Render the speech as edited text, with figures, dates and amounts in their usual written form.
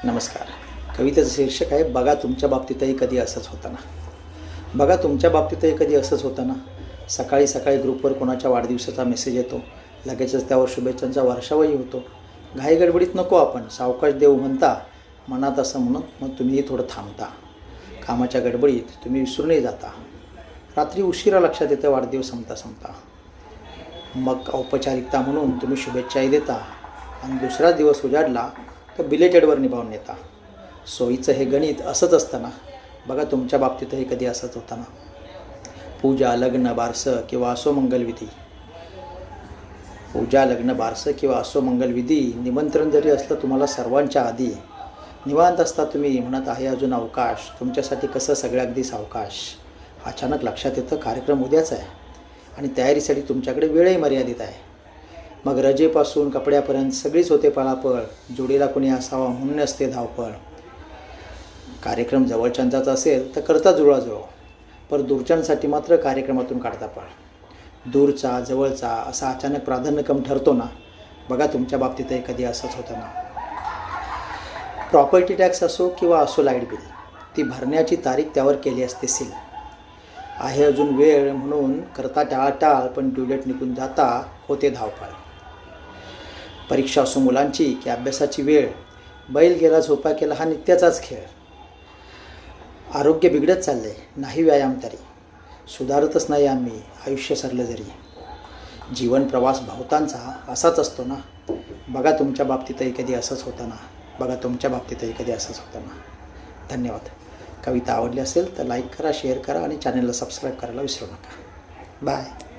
नमस्कार. कवितेचं शीर्षक आहे बघा तुमच्या बाबतीतही कधी असंच होतं ना. बघा तुमच्या बाबतीतही कधी असंच होतं ना. सकाळी सकाळी ग्रुपवर कोणाच्या वाढदिवसाचा मेसेज येतो, लगेचच त्यावर शुभेच्छांचा वर्षावही होतो. घाई गडबडीत नको आपण, सावकाश देऊ म्हणता, मनात असं म्हणत मग तुम्हीही थोडं थांबता. कामाच्या गडबडीत तुम्ही विसरूनही जाता. रात्री उशिरा लक्षात येतं वाढदिवस संपता. मग औपचारिकता म्हणून तुम्ही शुभेच्छाही देता आणि दुसरा दिवस उजाडला तर बिलेटेडवर निभावून येता. सोयीचं हे गणित असंच असतं ना. बघा तुमच्या बाबतीतही कधी असंच होतं ना. पूजा, लग्न, बारसं किंवा असो मंगलविधी, निमंत्रण जरी असलं तुम्हाला सर्वांच्या आधी, निवांत असता तुम्ही म्हणत आहे अजून अवकाश, तुमच्यासाठी कसं सगळं अगदी सावकाश. अचानक लक्षात येतं कार्यक्रम उद्याच आहे आणि तयारीसाठी तुमच्याकडे वेळही मर्यादित आहे. मग रजेपासून कपड्यापर्यंत सगळीच होते पळापळ, जोडीला कोणी असावा म्हणून असते धावपळ. कार्यक्रम जवळच्यांचाच असेल तर करता जुळवाजुळव, पर दूरच्यांसाठी मात्र कार्यक्रमातून काढता पळ. दूरचा जवळचा असा अचानक प्राधान्यक्रम ठरतो ना. बघा तुमच्या बाबतीतही कधी असंच होतं ना. प्रॉपर्टी टॅक्स असो किंवा असो लाईट बिल, ती भरण्याची तारीख त्यावर केली असते सील. आहे अजून वेळ म्हणून करता टाळाटाळ, पण ड्युलेट निघून जाता होते धावपळ. परीक्षा असो मुलांची की अभ्यासाची वेळ, बैल गेला झोपा केला हा नित्याचाच खेळ. आरोग्य बिघडत चाललंय, नाही व्यायाम तरी, सुधारतच नाही आम्ही आयुष्य सरलं जरी. जीवन प्रवास बहुतांचा असाच असतो ना. बघा तुमच्या बाबतीतही कधी असंच होतं ना. धन्यवाद. कविता आवडली असेल तर लाईक करा, शेअर करा आणि चॅनलला सबस्क्राईब करायला विसरू नका. बाय.